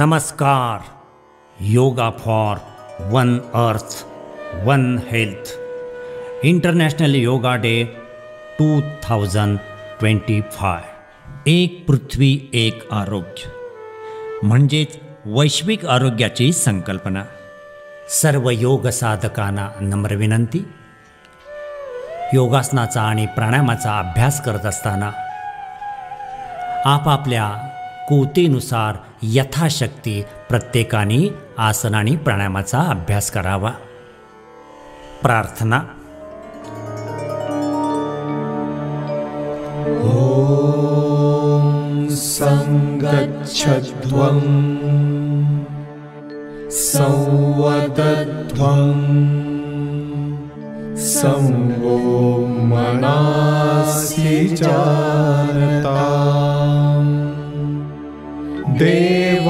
नमस्कार. Yoga for one earth one health international yoga day 2025. एक पृथ्वी एक आरोग्य म्हणजेच वैश्विक आरोग्याची संकल्पना. सर्व योग साधकांना नम्र विनंती. योगासनाचा आणि प्राणायामाचा अभ्यास करत असताना आपापल्या कुवतीनुसार यथाशक्ती प्रत्येकाने आसन आणि प्राणायामाचा अभ्यास करावा. प्रार्थना. ओम संगच्छध्वं संवदध्वं संवो मनासि चारताम् देवाभागं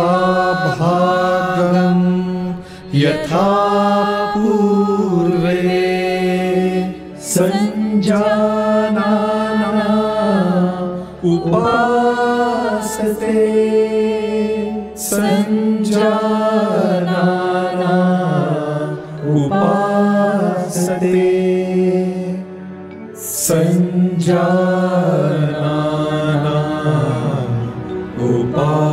यथा पूर्वे संजानाना उपासते संजानाना उपासते संजानाना उपासते.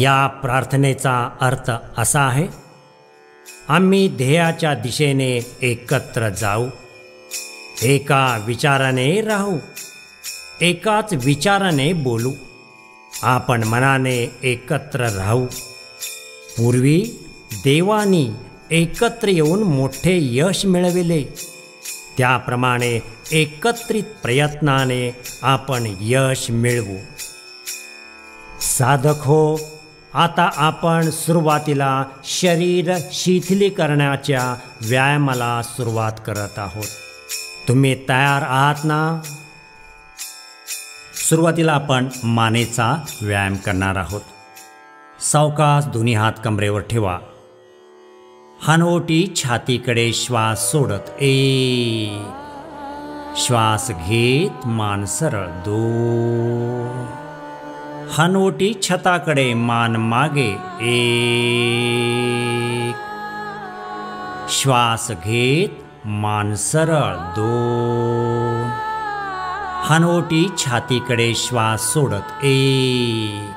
या प्रार्थनेचा अर्थ असा आहे: आम्ही ध्येयाच्या दिशेने एकत्र जाऊ, एका विचाराने राहू, एकाच विचाराने बोलू, आपण मनाने एकत्र राहू. पूर्वी देवानी एकत्र येऊन मोठे यश मिळविले, त्याप्रमाणे एकत्रित प्रयत्नाने आपण यश मिळवू. साधक हो, आता आपण सुरुवातीला शरीर शिथिलीकरणाच्या व्यायामाला सुरुवात करत आहोत. तुम्ही तयार आहात ना? सुरुवातीला आपण मानेचा व्यायाम करणार आहोत. सावकाश दोन्ही हात कमरेवर ठेवा. हनोटी छातीकडे श्वास सोडत एक श्वास घेत मान सरळ दोन. हनोटी छताकडे मान मागे एक श्वास घेत मान सरळ दोन. हनोटी छातीकडे श्वास सोडत एक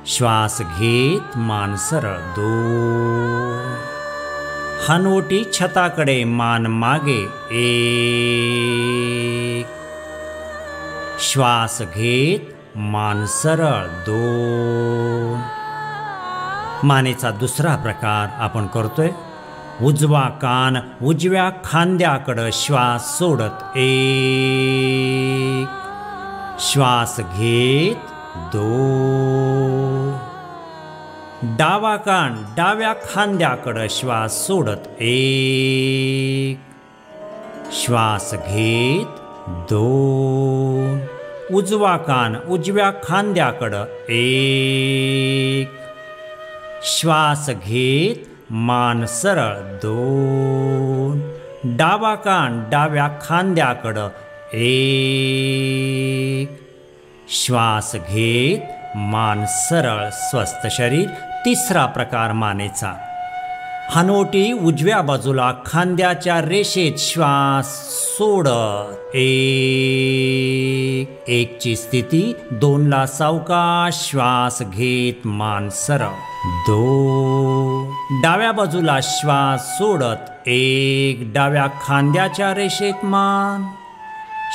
श्वास घेत मान सरळ दोन. हनोटी छताकडे मान मागे एक श्वास घेत मान सरळ दोन. मानेचा दुसरा प्रकार आपण करतोय. उजवा कान उजव्या खांद्याकडं श्वास सोडत एक श्वास घेत दोन. डावा कान डाव्या खांद्याकडं श्वास सोडत एक श्वास घेत दोन. उजवा कान उजव्या खांद्याकडं एक श्वास घेत मान सरळ दोन. डावा कान डाव्या खांद्याकडं एक श्वास घेत मान सरळ. स्वस्थ शरीर. तिसरा प्रकार मानेचा. हनोटी उजव्या बाजूला खांद्याच्या रेषेत श्वास सोडत एकची स्थिती. दोनला सावकाश श्वास घेत मान सरळ दोन. डाव्या बाजूला श्वास सोडत एक डाव्या खांद्याच्या रेषेत मान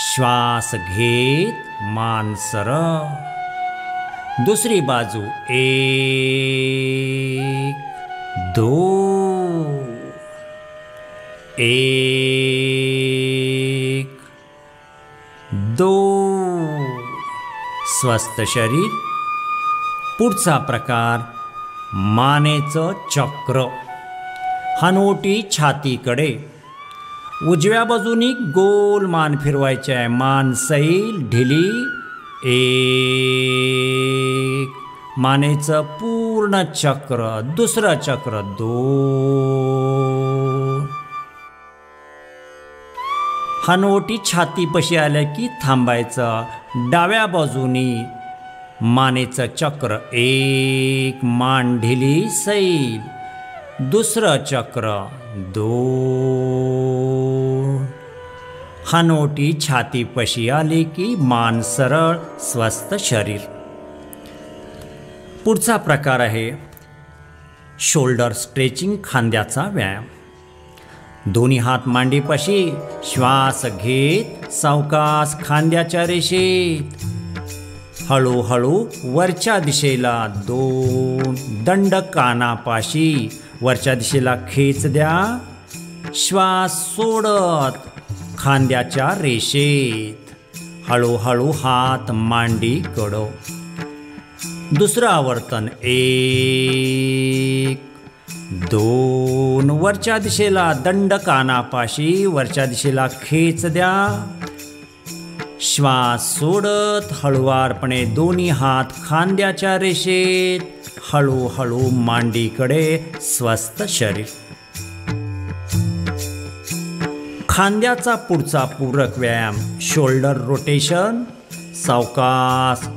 श्वास घेत मान सरळ. दुसरी बाजू एक दोन एक दोन. स्वस्थ शरीर. पुढचा प्रकार मानेचं चक्र. हनोटी छातीकडे उजव्या बाजूनी गोल मान फिरवायचे आहे. मान सैल ढिली एक मानेचं पूर्ण चक्र. दुसरं चक्र दोन. हनोटी छातीपाशी आल्या की थांबायचं. डाव्या बाजूनी मानेचं चक्र, एक मान ढिली सैल, दुसरं चक्र, दोन, हनोटी छातीपाशी आली की मान सरळ, स्वस्थ शरीर. पुढचा प्रकार आहे शोल्डर स्ट्रेचिंग, खांद्याचा व्यायाम. दोन्ही हात मांडीपाशी, श्वास घेत सावकाश खांद्याच्या रेषेत, हळूहळू वरच्या दिशेला 2 दंड कानापाशी वरच्या दिशेला खेच द्या. श्वास सोडत खांद्याच्या रेषेत, हळूहळू हात मांडी कडो. दुसरं आवर्तन, 1 2, वरच्या दिशेला दंड कानापाशी वरच्या दिशेला खेच द्या. श्वास सोडत हळुवारपणे दोन्ही हात खांद्याच्या रेषेत, हळूहळू मांडीकडे, स्वस्थ शरीर. खांद्याचा पुढचा पूरक व्यायाम शोल्डर रोटेशन. सावकाश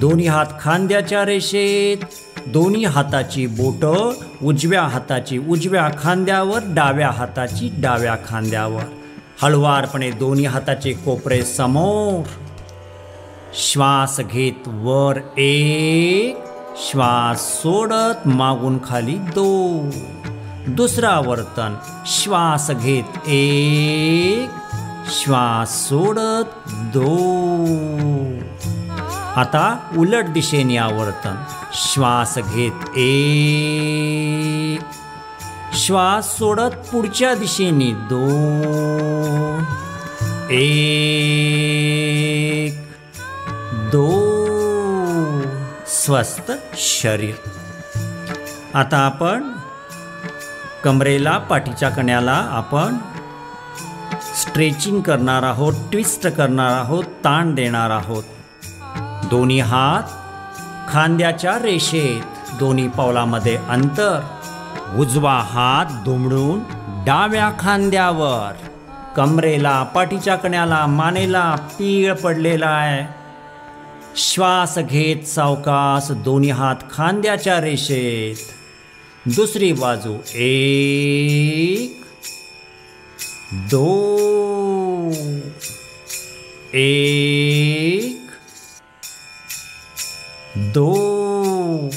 दोन्ही हात खांद्याच्या रेषेत, दोन्ही हाताची बोटं उजव्या हाताची उजव्या खांद्यावर, डाव्या हाताची डाव्या खांद्यावर, हळुवारपणे दोन्ही हाताचे कोपरे समोर. श्वास घेत वर 1, श्वास सोडत मागून खाली 2. दुसरं आवर्तन, श्वास घेत 1, श्वास सोडत 2. आता उलट दिशेने आवर्तन, श्वास घेत 1, श्वास सोडत पुढच्या दिशेने 2, 1 2, स्वस्थ शरीर. आता आपण कमरेला, पाठीच्या कण्याला आपण स्ट्रेचिंग करणार आहोत, ट्विस्ट करणार आहोत, ताण देणार आहोत. दोन्ही हात खांद्याच्या रेषेत, दोन्ही पावलामध्ये अंतर. उजवा हात दुमडून डाव्या खांद्यावर, कमरेला, पाठीच्या कण्याला, मानेला पीळ पडलेला आहे. श्वास घेत सावकाश दोन्ही हात खांद्याच्या रेषेत. दुसरी बाजू, 1 2, 1 2,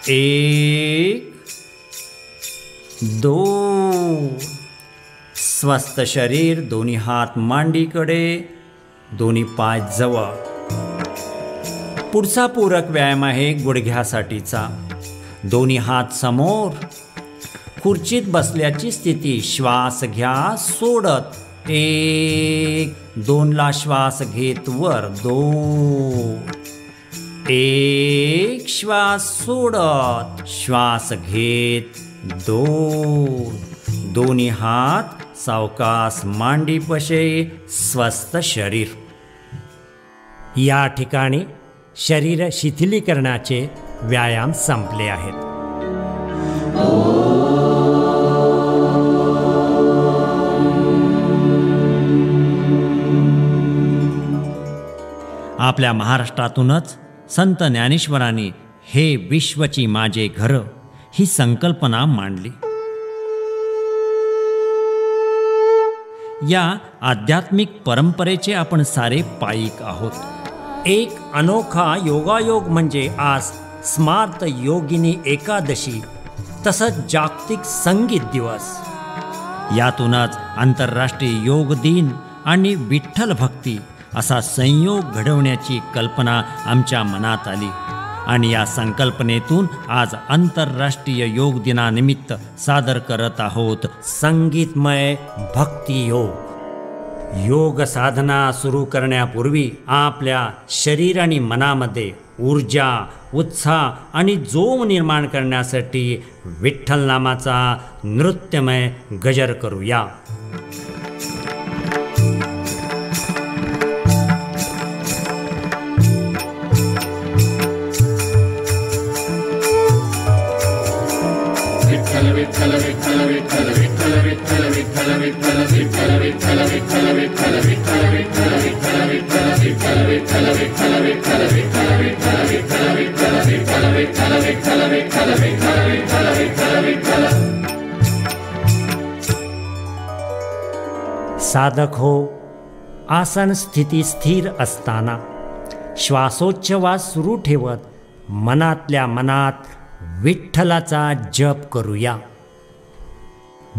1 2, स्वस्थ शरीर. दोन्ही हात मांडीकडे, दोन्ही पाय जवळ. पुढचा पूरक व्यायाम आहे गुडघ्यासाठीचा. दोन्ही हात समोर, खुर्चीत बसल्याची स्थिती. श्वास घ्या सोडत 1 2 ला श्वास घेत वर 2, 1 श्वास सोडत, श्वास घेत 2. दोन्ही हात सावकाश मांडीपाशी, स्वस्थ शरीर. या ठिकाणी शरीर शिथिलीकरणाचे व्यायाम संपले आहेत. आपल्या महाराष्ट्रातूनच संत ज्ञानेश्वरांनी हे विश्वची माझे घर ही संकल्पना मांडली. या आध्यात्मिक परंपरेचे आपण सारे पायिक आहोत. एक अनोखा योगायोग म्हणजे आज स्मार्त योगिनी एकादशी, तसंच जागतिक संगीत दिवस. यातूनच आंतरराष्ट्रीय योग दिन आणि विठ्ठल भक्ती असा संयोग घडवण्याची कल्पना आमच्या मनात आली आणि या संकल्पनेतून आज आंतरराष्ट्रीय योग दिनानिमित्त सादर करत आहोत संगीतमय भक्ती योग. योग साधना सुरू करण्यापूर्वी आपल्या शरीर आणि मनामध्ये ऊर्जा, उत्साह आणि जोम निर्माण करण्यासाठी विठ्ठल नामाचा नृत्यमय गजर करूया. विठ्ठल विठ्ठल विठ्ठल विठ्ठल विठ्ठल विठ्ठल विठ्ठल विठ्ठल विठ्ठल विठ्ठल विठ्ठल विठ्ठल विठ्ठल विठ्ठल विठ्ठल साधक हो, आसन स्थिती स्थिर असताना श्वासोच्छवास सुरू ठेवत मनातल्या मनात विठ्ठलाचा जप करूया.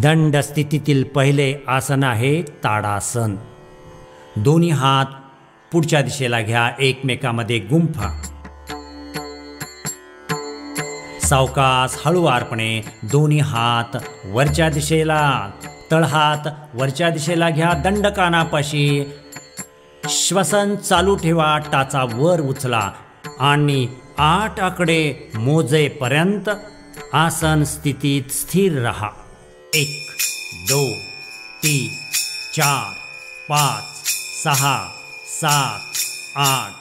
दंड स्थितीतील पहिले आसन आहे ताडासन. दोन्ही हात पुढच्या दिशेला घ्या, एकमेकामध्ये गुंफा. सावकाश हळूवारपणे दोन्ही हात वरच्या दिशेला, तळहात वरच्या दिशेला घ्या, दंडकानापाशी. श्वसन चालू ठेवा, टाचा वर उचला आणि 8 आकडे मोजेपर्यंत आसन स्थितीत स्थिर रहा. 1 2 3 4 5 6 7 8.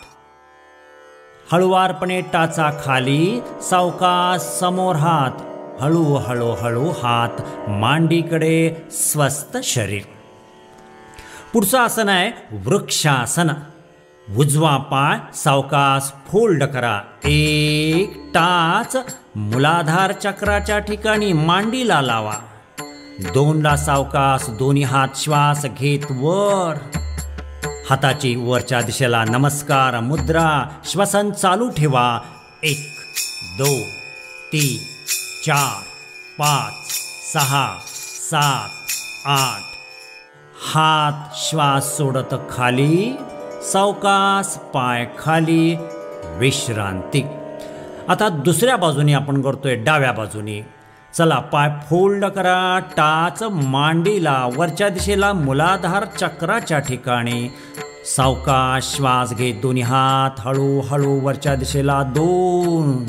हळुवारपणे टाचा खाली, सावकाश समोर हात, हळूहळू हळू हात मांडीकडे, स्वस्थ शरीर. पुढचं आसन आहे वृक्षासन. उजवा पाय सावकाश फोल्ड करा. 1 टाच मूलाधार चक्राच्या ठिकाणी मांडीला लावा. 2ला सावकाश दोन्ही हात श्वास घेत वर. हाताची वरच्या दिशेला नमस्कार मुद्रा. श्वसन चालू ठेवा. 1 2 3 4 5 6 7 8. हात श्वास सोडत खाली, सावकाश पाय खाली, विश्रांती. आता दुसऱ्या बाजूने आपण करतोय, डाव्या बाजूने. चला, पाय फोल्ड करा, टाच मांडीला, वरच्या दिशेला मूलाधार चक्राच्या ठिकाणी. सावकाश श्वास घेत दोन्ही हात हळूहळू वरच्या दिशेला 2.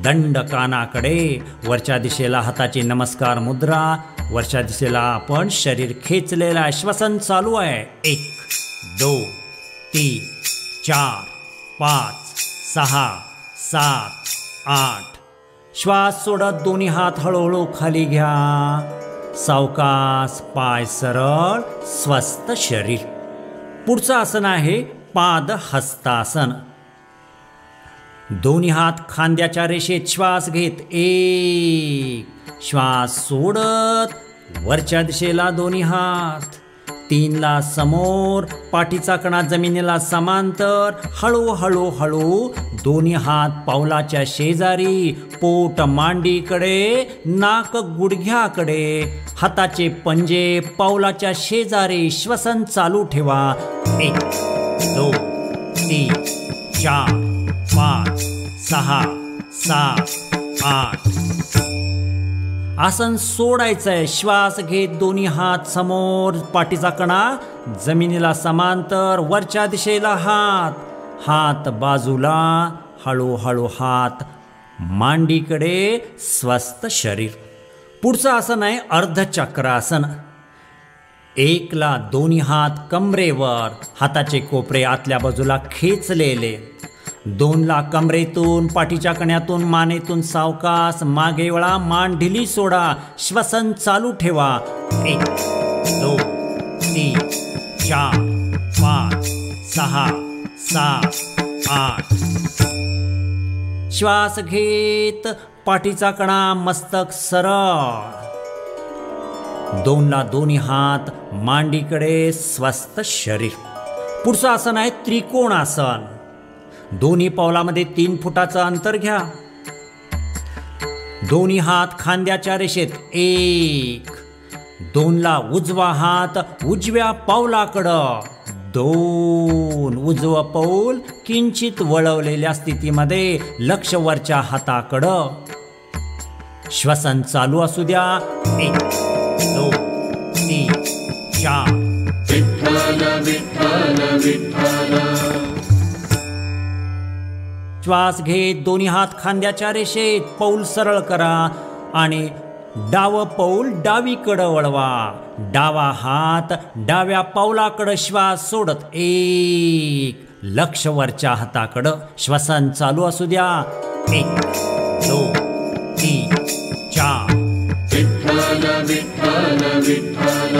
दंड कानाकडे, वरच्या दिशेला हाताची नमस्कार मुद्रा. वरच्या दिशेला आपण शरीर खेचलेला आहे. श्वसन चालू आहे. 1 2 3 4 5 6 7 8. श्वास सोडत दोन्ही हात हळूहळू खाली घ्या. सावकाश पाय सरळ, स्वस्थ शरीर. पुढचं आसन आहे पादहस्तासन. दोन्ही हात खांद्याच्या रेषेत श्वास घेत 1. श्वास सोडत वरच्या दिशेला दोन्ही हात. 3ला समोर, पाठीचा कणा जमिनीला समांतर. हळूहळू हळू दोन्ही हात पावलाच्या शेजारी, पोट मांडीकडे, नाक गुडघ्याकडे. हाताचे पंजे पावलाच्या शेजारी. श्वसन चालू ठेवा. 1 2 3 4 5 6 7 8. आसन सोडायचंय. श्वास घेत दोन्ही हात समोर, पाठीचा कणा जमिनीला समांतर, वरच्या दिशेला हात. हात बाजूला, हळूहळू हात मांडीकडे, स्वस्थ शरीर. पुढचं आसन आहे अर्धचक्रासन. 1ला दोन्ही हात कमरेवर, हाताचे कोपरे आतल्या बाजूला खेचलेले. 2ला कमरेतून, पाठीच्या कण्यातून, मानेतून सावकाश मागे वळा, मान ढिली सोडा. श्वसन चालू ठेवा. 1 2 3 4 5 6 7 8. श्वास घेत पाठीचा कणा, मस्तक सरळ. 2ला दोन्ही हात मांडीकडे, स्वस्थ शरीर. पुढचं आसन आहे त्रिकोणासन. दोन्ही पावलामध्ये 3 फुटाचं अंतर घ्या. दोन्ही हात खांद्याच्या रेषेत 1. 2ला उजवा हात उजव्या पावलाकडं. 2. उजवं पाऊल किंचित वळवलेल्या स्थितीमध्ये, लक्ष वरच्या हाताकडं. श्वसन चालू असू द्या. 1 2 3 4. विठ्ठल विठ्ठल विठ्ठल. श्वास घेत दोन्ही हात खांद्याच्या रेषेत, पाऊल सरळ करा आणि डावं पाऊल डावीकडं वळवा. डावा हात डाव्या पावलाकडं. श्वास सोडत 1. लक्ष वरच्या हाताकडं. श्वसन चालू असू द्या. 1 2 3 4. विठ्ठल विठ्ठल विठ्ठल.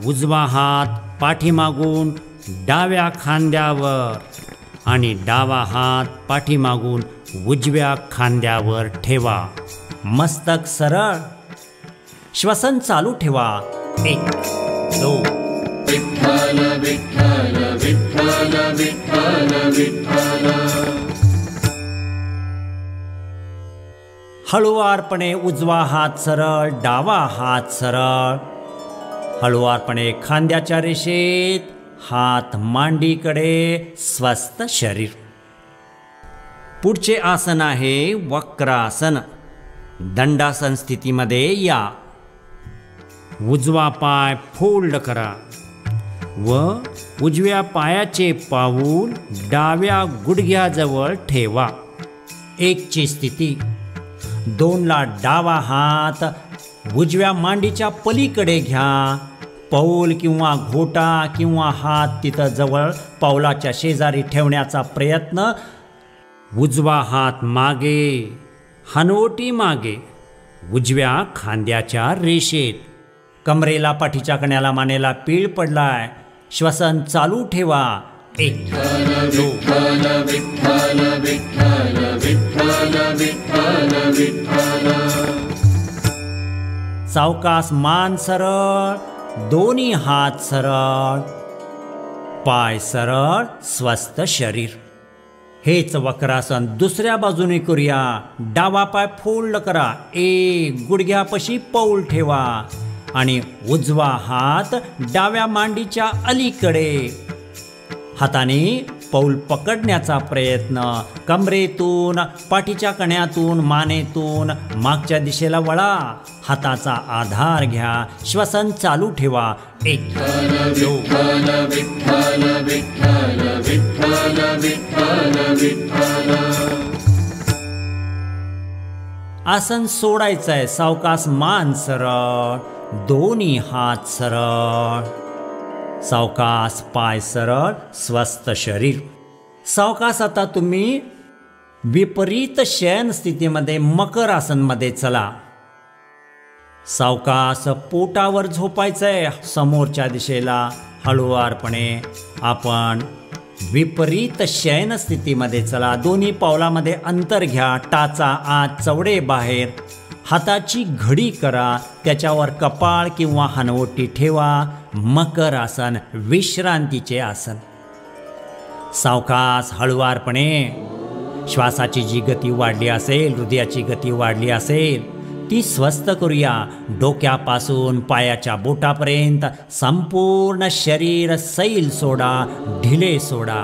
उजवा हात पाठीमागून डाव्या खांद्यावर आणि डावा हात पाठीमागून उजव्या खांद्यावर ठेवा. मस्तक सरळ. श्वसन चालू ठेवा. 1 2. विठ्ठल विठ्ठल विठ्ठल विठ्ठल विठ्ठल. हळुवारपणे उजवा हात सरळ, डावा हात सरळ. हळुवारपणे खांद्याच्या रेषेत, हात मांडीकडे, स्वस्थ शरीर. पुढचे आसन आहे वक्रासन. दंडासन स्थितीमध्ये या. उजवा पाय फोल्ड करा व उजव्या पायाचे पाऊल डाव्या गुडघ्याजवळ ठेवा. 1 ची स्थिती. 2 ला डावा हात उजव्या मांडीच्या पलीकडे घ्या. पाऊल किंवा घोटा किंवा हात तिथं जवळ पाऊलाच्या शेजारी ठेवण्याचा प्रयत्न. उजवा हात मागे, हनवटी मागे, उजव्या खांद्याच्या रेषेत. कमरेला, पाठीच्या कण्याला, मानेला पीळ पडलाय. श्वसन चालू ठेवा. 1 2. विठ्ठल विठ्ठल विठ्ठल विठ्ठल विठ्ठल. सावकाश मान सरळ, दोन्ही हात सरळ, पाय सरळ, स्वस्थ शरीर. हेच वक्रासन दुसऱ्या बाजूने करूया. डावा पाय फोल्ड करा. 1 गुडघ्यापाशी पाऊल ठेवा आणि उजवा हात डाव्या मांडीच्या अलीकडे. हाताने पाऊल पकडण्याचा प्रयत्न. कमरेतून, पाठीच्या कण्यातून, मानेतून मागच्या दिशेला वळा. हाताचा आधार घ्या. श्वसन चालू ठेवा. 1 2. विठ्ठल विठ्ठल विठ्ठल विठ्ठल विठ्ठल. आसन सोडायचं आहे. सावकाश मान सरळ, दोन्ही हात सरळ, सावकाश पाय सरळ, स्वस्थ शरीर. सावकाश आता तुम्ही विपरीत शयन स्थितीमध्ये मकर आसनमध्ये चला. सावकाश पोटावर झोपायचंय. समोरच्या दिशेला हळुवारपणे आपण विपरीत शयन स्थितीमध्ये चला. दोन्ही पावलामध्ये अंतर घ्या. टाचा आत, चवडे बाहेर. हाताची घडी करा. त्याच्यावर कपाळ किंवा हनवटी ठेवा. मकर आसन, विश्रांतीचे आसन. सावकाश हळुवारपणे. श्वासाची जी गती वाढली असेल, हृदयाची गती वाढली असेल, ती स्वस्थ करूया. डोक्यापासून पायाच्या बोटापर्यंत संपूर्ण शरीर सैल सोडा, ढिले सोडा.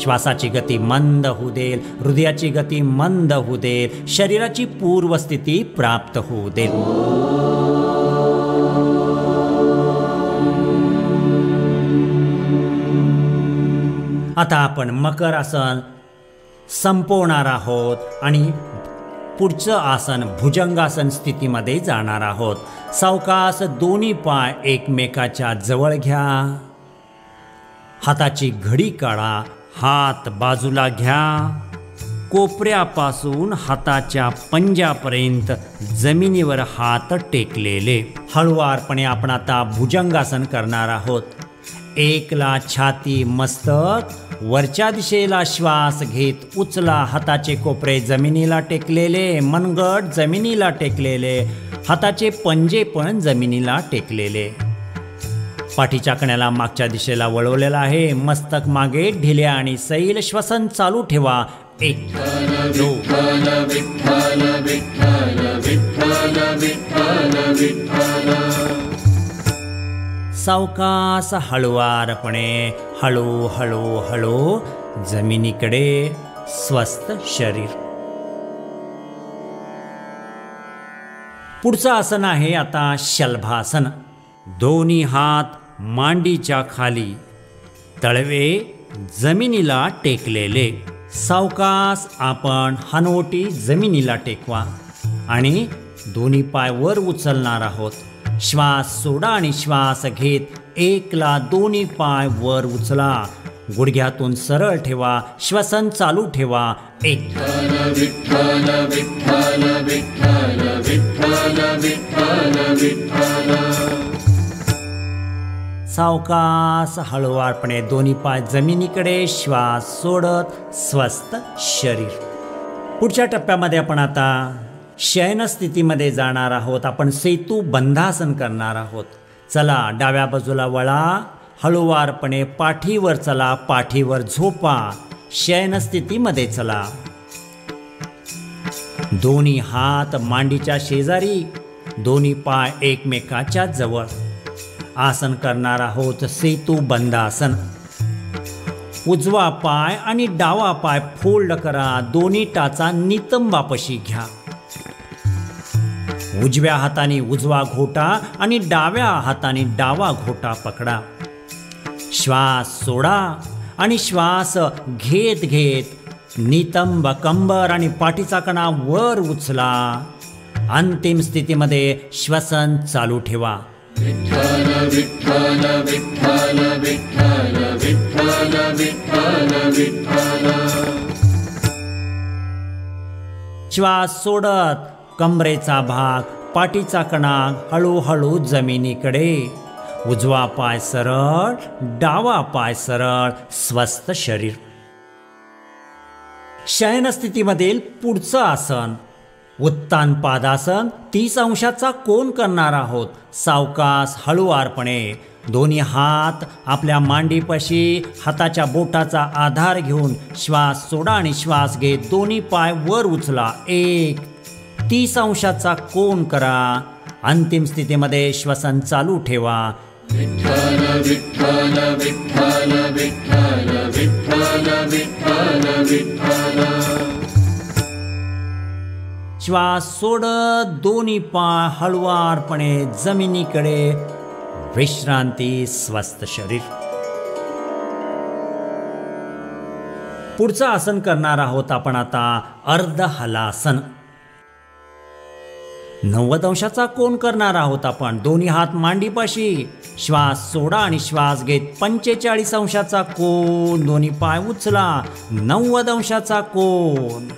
श्वासाची गती मंद होऊ देल, हृदयाची गती मंद होऊ देल, शरीराची पूर्वस्थिती प्राप्त होऊ देल. आता आपण मकर आसन संपवणार आहोत आणि पुढचं आसन भुजंगासन स्थितीमध्ये जाणार आहोत. सावकाश दोन्ही पाय एकमेकाच्या जवळ घ्या. हाताची घडी काढा. हात बाजूला घ्या. कोपऱ्यापासून हाताच्या पंजापर्यंत जमिनीवर हात टेकलेले. हळुवारपणे आपण आता भुजंगासन करणार आहोत. 1 ला छाती, मस्तक, वरच्या दिशेला श्वास घेत उचला. हाताचे कोपरे जमिनीला टेकलेले, मनगट जमिनीला टेकलेले, हाताचे पंजे पण जमिनीला टेकलेले. पाठीच्या कण्याला मागच्या दिशेला वळवलेला आहे. मस्तक मागे, ढिल्या आणि सैल. श्वसन चालू ठेवा. 1 2. विठ्ठल विठ्ठल विठ्ठल विठ्ठल विठ्ठल. सावकाश हळुवारपणे, हळू हळू हळू जमिनीकडे, स्वस्थ शरीर. पुढचं आसन आहे आता शलभासन. दोन्ही हात मांडीच्या खाली, तळवे जमिनीला टेकलेले. सावकाश आपण हनवटी जमिनीला टेकवा आणि दोन्ही पाय वर उचलणार आहोत. श्वास सोडा आणि श्वास घेत 1 ला दोन्ही पाय वर उचला. गुडघ्यातून सरळ ठेवा. श्वसन चालू ठेवा. 1 विठ्ठल विठ्ठल विठ्ठल विठ्ठल विठ्ठल विठ्ठल. सावकाश हळूवारपणे दोन्ही पाय जमिनीकडे, श्वास सोडत स्वस्थ शरीर. पुढच्या टप्प्यामध्ये आपण आता शयन स्थितीमध्ये जाणार आहोत. आपण सेतू बंधासन करणार आहोत. चला डाव्या बाजूला वळा, हळूवारपणे पाठीवर चला, पाठीवर झोपा, शयन स्थितीमध्ये चला. दोन्ही हात मांडीच्या शेजारी, दोन्ही पाय एकमेकाच्या जवळ. आसन करणार आहोत सेतू बंधासन. उजवा पाय आणि डावा पाय फोल्ड करा, दोन्ही टाचा नितंबापाशी घ्या. उजव्या हाताने उजवा घोटा आणि डाव्या हाताने डावा घोटा पकडा. श्वास सोडा आणि श्वास घेत घेत नितंब कंबर आणि पाठीचा कणा वर उचला. अंतिम स्थितीमध्ये श्वसन चालू ठेवा. विठ्ठल विठ्ठल विठ्ठल विठ्ठल विठ्ठल विठ्ठल विठ्ठल. श्वास सोडत कमरेचा भाग, पाठीचा कणा हळूहळू जमिनीकडे. उजवा पाय सरळ, डावा पाय सरळ, स्वस्थ शरीर. शयन स्थितीमधील पुढचं आसन उत्तान पादासन. 30 अंशाचा कोन करणार आहोत. सावकाश हळूवारपणे दोन्ही हात आपल्या मांडीपाशी, हाताच्या बोटाचा आधार घेऊन श्वास सोडा आणि श्वास घेत दोन्ही पाय वर उचला. 30 अंशाचा कोन करा. अंतिम स्थितीमध्ये श्वसन चालू ठेवा. विठ्ठल विठ्ठल विठ्ठल विठ्ठल विठ्ठल विठ्ठल विठ्ठल. श्वास सोडत दोन्ही पाय हळुवारपणे जमिनीकडे. विश्रांती, स्वस्थ शरीर. पुढचं आसन करणार आहोत आपण आता अर्ध हलासन. 90 अंशाचा कोन करणार आहोत आपण. दोन्ही हात मांडीपाशी, श्वास सोडा आणि श्वास घेत 45 अंशाचा कोन. दोन्ही पाय उचला. 90 अंशाचा कोन.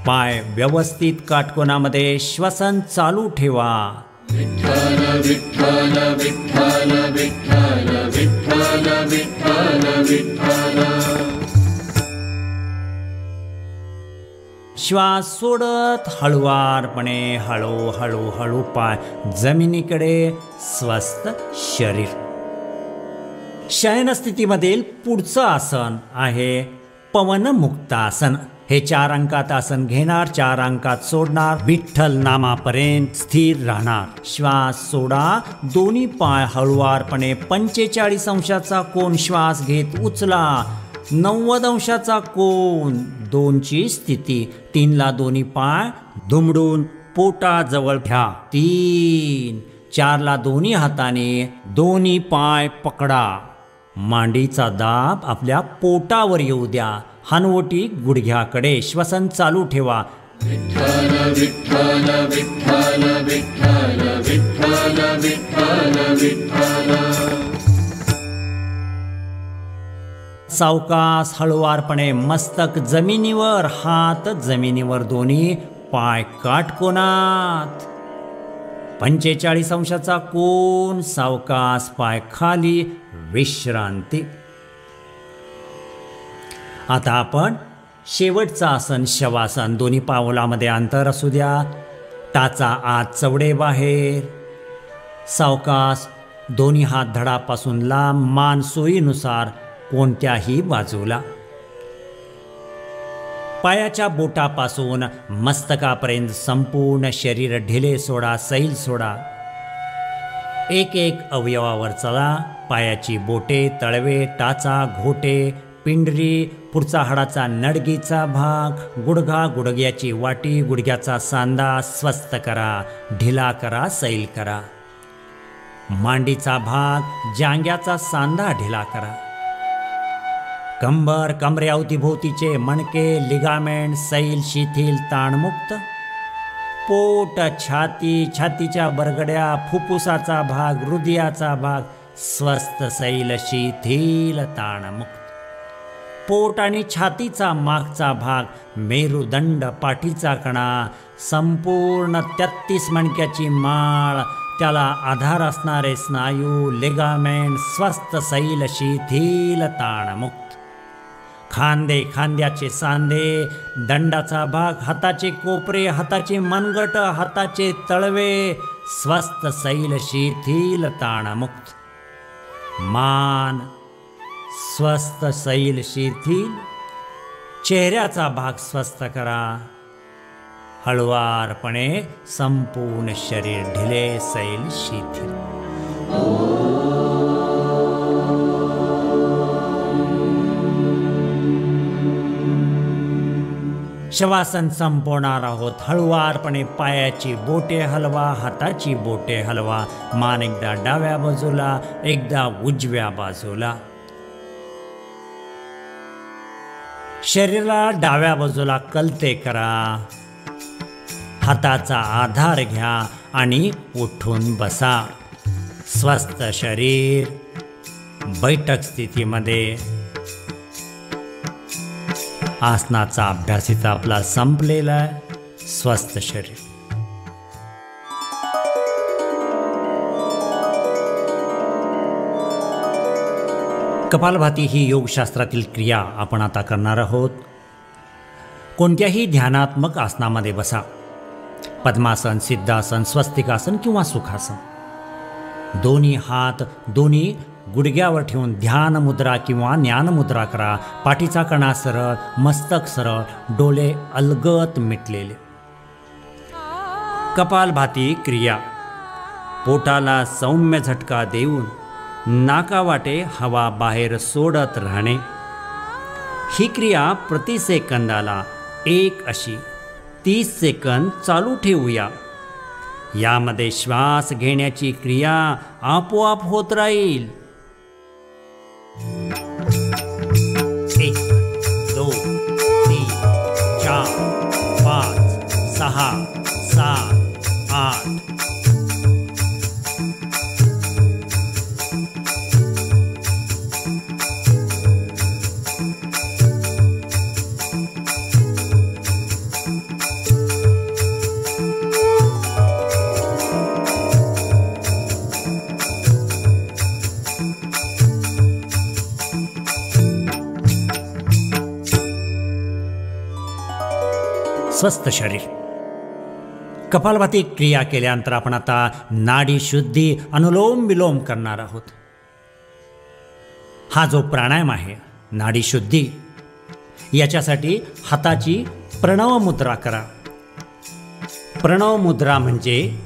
पाय व्यवस्थित काटकोनामध्ये. श्वसन चालू ठेवा. विठ्ठल विठ्ठल विठ्ठल विठ्ठल विठ्ठल विठ्ठल विठ्ठल. श्वास सोडत हळुवारपणे हळू हळू पाय जमिनीकडे. स्वस्थ शरीर. शयन स्थितीमधील पुढचं आसन आहे पवनमुक्तासन. हे 4 अंकात आसन घेणार, 4 अंकात सोडणार. विठ्ठल नामापर्यंत स्थिर राहणार. श्वास सोडा. दोन्ही पाय हळुवारपणे 45 अंशाचा कोन श्वास घेत उचला. 90 अंशाचा कोन. 2ची स्थिती. 3ला दोन्ही पाय दुमडून पोटाजवळ घ्या. 3. 4ला दोन्ही हाताने दोन्ही पाय पकडा. मांडीचा दाब आपल्या पोटावर येऊ द्या. हनवटी गुडघ्याकडे. श्वसन चालू ठेवा. विठ्ठल विठ्ठल विठ्ठल विठ्ठल विठ्ठल विठ्ठल विठ्ठल. सावकाश हळुवारपणे मस्तक जमिनीवर, हात जमिनीवर, दोन्ही पाय काटकोनात. 45 अंशाचा कोन. सावकाश पाय खाली. विश्रांती. आता आपण शेवटचं आसन शवासन. दोन्ही पावलामध्ये अंतर असू द्या. टाचा आत, चवडे बाहेर. सावकाश दोन्ही हात धडापासून लांब, मान सोयीनुसार कोणत्याही बाजूला. पायाच्या बोटापासून मस्तकापर्यंत संपूर्ण शरीर ढिले सोडा, सैल सोडा. एक एक अवयवावर चला. पायाची बोटे, तळवे, टाचा, घोटे, पिंडरी, पुढचा हाडाचा नडगीचा भाग, गुडघा, गुडघ्याची वाटी, गुडघ्याचा सांधा स्वस्थ करा, ढिला करा, सैल करा. मांडीचा भाग, जांघ्याचा सांधा ढिला करा. कंबर, कमरेअवतीभोवतीचे मणके, लिगामेंट सैल, शिथिल, ताणमुक्त. पोट, छाती, छातीच्या बरगड्या, फुफ्फुसाचा भाग, हृदयाचा भाग स्वस्थ, सैल, शिथिल, ताणमुक्त. पोट आणि छातीचा मागचा भाग, मेरुदंड, पाठीचा कणा, संपूर्ण 33 मणक्याची माळ त्याला आधार असणारे स्नायू, लिगामेंट स्वस्थ, सैल, शिथिल, ताणमुक्त. खांदे, खांद्याचे सांधे, दंडाचा भाग, हाताचे कोपरे, हाताचे मनगट, हाताचे तळवे स्वस्थ, सैल, शिथिल, ताणमुक्त. मान स्वस्थ, सैल, शिथिल. चेहऱ्याचा भाग स्वस्थ करा. हळुवारपणे संपूर्ण शरीर ढिले, सैल, शिथिल. शवासन संपवणार आहोत. हळुवारपणे पायाची बोटे हलवा, हाताची बोटे हलवा. मान एकदा डाव्या बाजूला, एकदा उजव्या बाजूला. शरीराला डाव्या बाजूला कलते करा. हाताचा आधार घ्या आणि उठून बसा. स्वस्थ शरीर बैठक स्थितीमध्ये. आसनाचा अभ्यास इथं आपला संपलेला आहे. स्वस्थ शरीर. कपालभाती ही योगशास्त्रातील क्रिया आपण आता करणार आहोत. कोणत्याही ध्यानात्मक आसनामध्ये बसा. पद्मासन, सिद्धासन, स्वस्तिकासन किंवा सुखासन. दोन्ही हात दोन्ही गुडघ्यावर ठेवून ध्यान मुद्रा किंवा ज्ञान मुद्रा करा. पाठीचा कणा सरळ, मस्तक सरळ, डोळे अलगद मिटलेले. कपालभाती क्रिया. पोटाला सौम्य झटका देऊन नाकावाटे हवा बाहेर सोडत राहणे. ही क्रिया प्रति सेकंदाला 1 अशी 30 सेकंद चालू ठेवूया. यामध्ये श्वास घेण्याची क्रिया आपोआप होत राहील. 1 2 3 4 5 6 7 8. स्वस्थ शरीर. कपालभाती क्रिया केल्यानंतर आपण आता नाडी शुद्धी, अनुलोम विलोम करणार आहोत. हा जो प्राणायाम आहे नाडी शुद्धी, याच्यासाठी हाताची प्रणव मुद्रा करा. प्रणव मुद्रा म्हणजे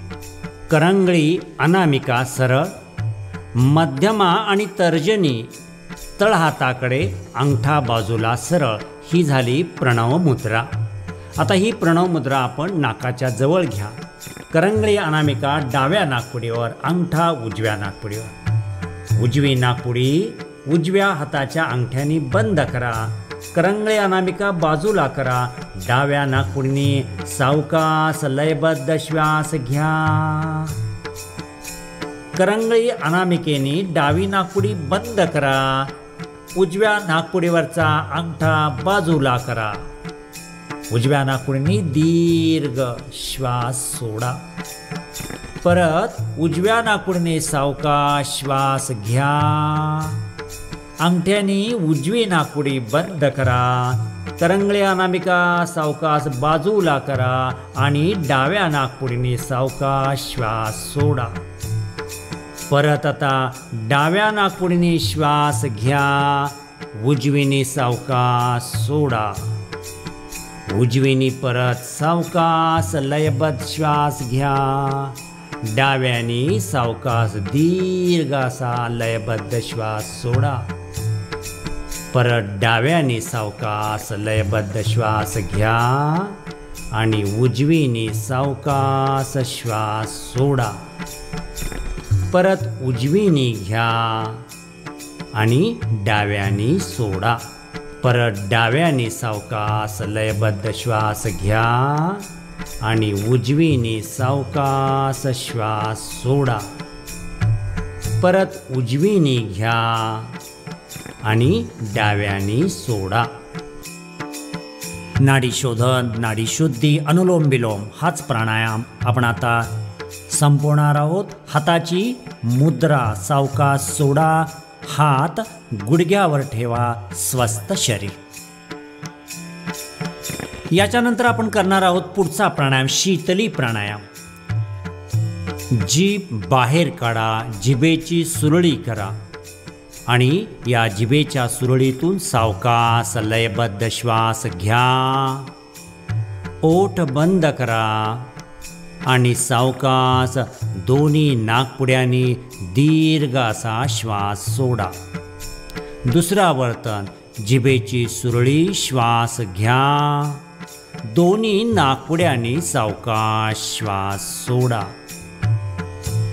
करंगळी, अनामिका सरळ, मध्यमा आणि तर्जनी तळहाताकडे, अंगठा बाजूला सरळ. ही झाली प्रणव मुद्रा. आता ही प्रणव मुद्रा आपण नाकाच्या जवळ घ्या. करंगळी अनामिका डाव्या नाकपुडीवर, अंगठा उजव्या नाकपुडीवर. उजवी नाकपुडी उजव्या हाताच्या अंगठ्याने बंद करा. करंगळी अनामिका बाजूला करा. डाव्या नाकपुडीने सावकाश लयबद्ध श्वास घ्या. करंगळी अनामिकेने डावी नाकपुडी बंद करा. उजव्या नाकपुडीवरचा अंगठा बाजूला करा. उजव्या नाकपुडीने दीर्घ श्वास सोडा. परत उजव्या नाकपुडीने सावकाश श्वास घ्या. अंगठ्याने उजवी नाकपुडी बंद करा. करंगळी अनामिका सावकाश बाजूला करा आणि डाव्या नाकपुडीने सावकाश श्वास सोडा. परत आता डाव्या नाकपुडीने श्वास घ्या. उजवीने सावकाश सोडा. उजवीने परत सावकाश लयबद्ध श्वास घ्या. डाव्याने सावकाश दीर्घ असा लयबद्ध श्वास सोडा. परत डाव्याने सावकाश लयबद्ध श्वास घ्या आणि उजवीने सावकाश श्वास सोडा. परत उजवीने घ्या आणि डाव्याने सोडा. परत डाव्याने सावकाश लयबद्ध श्वास घ्या आणि उजवीने सावकाश श्वास सोडा. परत उजवीने घ्या आणि डाव्याने सोडा. नाडी शोधन, नाडी शुद्धी, अनुलोम विलोम हाच प्राणायाम आपण आता संपवणार आहोत. हाताची मुद्रा सावकाश सोडा, हात गुडघ्यावर ठेवा, स्वस्थ शरीर. याच्यानंतर आपण करणार आहोत पुढचा प्राणायाम, शीतली प्राणायाम. जीभ बाहेर काढा, जिभेची सुरळी करा आणि या जिभेच्या सुरळीतून सावकाश लयबद्ध श्वास घ्या. ओठ बंद करा आणि सावकाश दोन्ही नाकपुड्यांनी दीर्घ असा श्वास सोडा. दुसरं आवर्तन, जिभेची सुरळी, श्वास घ्या, दोन्ही नाकपुड्यांनी सावकाश श्वास सोडा.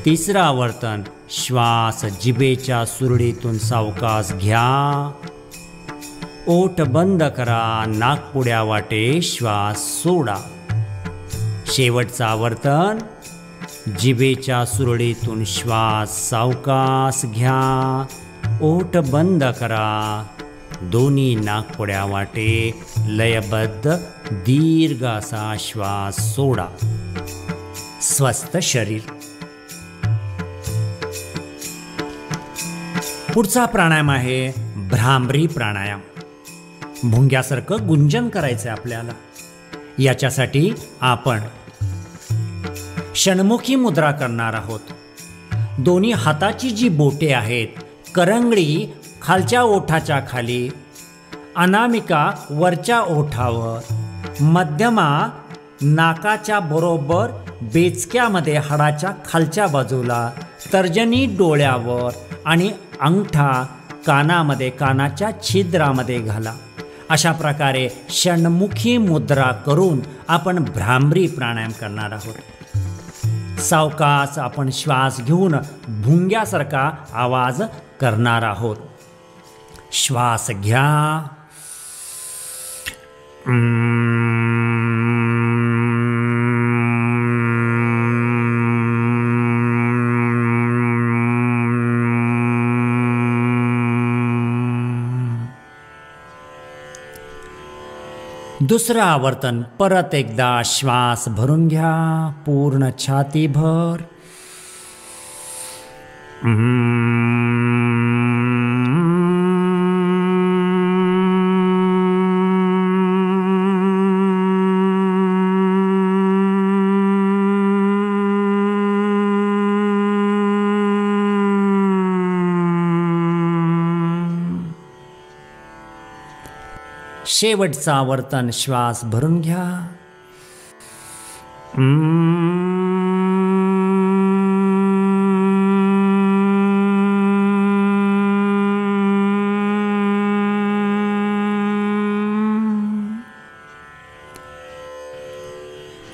तिसरं आवर्तन, श्वास जिभेच्या सुरळीतून सावकाश घ्या, ओठ बंद करा, नाकपुड्या वाटे श्वास सोडा. शेवटचं आवर्तन, जिभेच्या सुरळीतून श्वास सावकाश घ्या, ओठ बंद करा, दोन्ही नाकपुड्या वाटे लयबद्ध दीर्घ असा श्वास सोडा. स्वस्थ शरीर. पुढचा प्राणायाम आहे भ्रामरी प्राणायाम. भुंग्यासारखं गुंजन करायचं आहे आपल्याला. याच्यासाठी आपण षण्मुखी मुद्रा करणार आहोत. दोन्ही हाताची जी बोटे आहेत, करंगळी खालच्या ओठाच्या खाली, अनामिका वरच्या ओठावर, मध्यमा नाकाच्या बरोबर बेचक्यामध्ये हाडाच्या खालच्या बाजूला, तर्जनी डोळ्यावर आणि अंगठा कानामध्ये, कानाच्या छिद्रामध्ये घाला. अशा प्रकारे षण्मुखी मुद्रा करून आपण भ्रामरी प्राणायाम करणार आहोत. सावकाश आपण श्वास घेऊन भुंग्यासारखा आवाज करणार आहोत. श्वास घ्या, दुसरं आवर्तन परत एकदा श्वास भरून घ्या, पूर्ण छातीभर. शेवटचं आवर्तन श्वास भरून घ्या.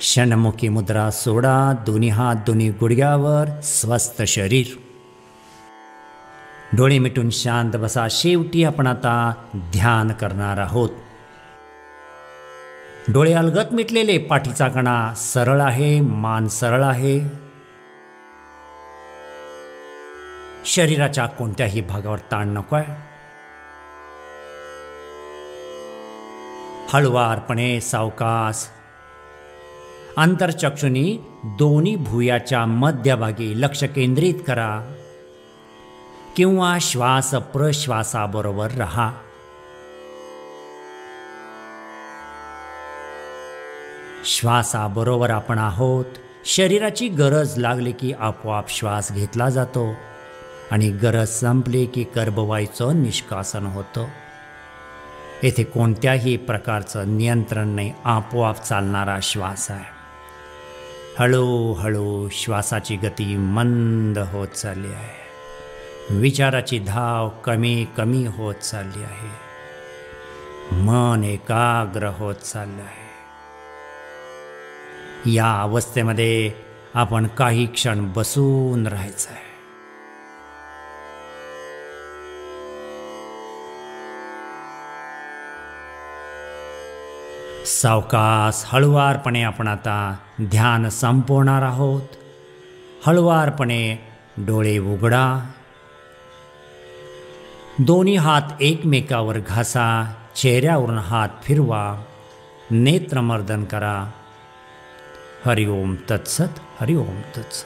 षण्मुखी मुद्रा सोडा. दोन्ही हात दोन्ही गुडघ्यावर, स्वस्थ शरीर. डोळे मिटून शांत बसा. शेवटी आपण आता ध्यान करणार आहोत. डोळे अलगद मिटलेले, पाठीचा कणा सरळ आहे, मान सरळ आहे. शरीराच्या कोणत्याही भागावर ताण नको आहे. हळुवारपणे सावकाश अंतरचक्षुनी दोन्ही भुयाच्या मध्यभागी लक्ष केंद्रित करा किंवा श्वास प्रश्वासाबरोबर रहा. श्वासाबरोबर आपण आहोत. शरीराची गरज लागली की आपोआप श्वास घेतला जातो आणि गरज संपली की गर्भवायूचं निष्कासन होतं. येथे कोणत्याही प्रकारचं नियंत्रण नाही, आपोआप चालणारा श्वास आहे. हळूहळू श्वासाची गती मंद होत चालली आहे. विचाराची धाव कमी कमी होत चालली आहे. मन एकाग्र होत चाललं आहे. या अवस्थेमध्ये आपण काही क्षण बसून राहायचं आहे. सावकाश हळुवारपणे आपण आता ध्यान संपवणार आहोत. हळुवारपणे डोळे उघडा. दोन्ही हात एकमेकावर घासा. चेहऱ्यावरून हात फिरवा. नेत्रमर्दन करा. हरिओम तत्सत. हरिओम तत्सत.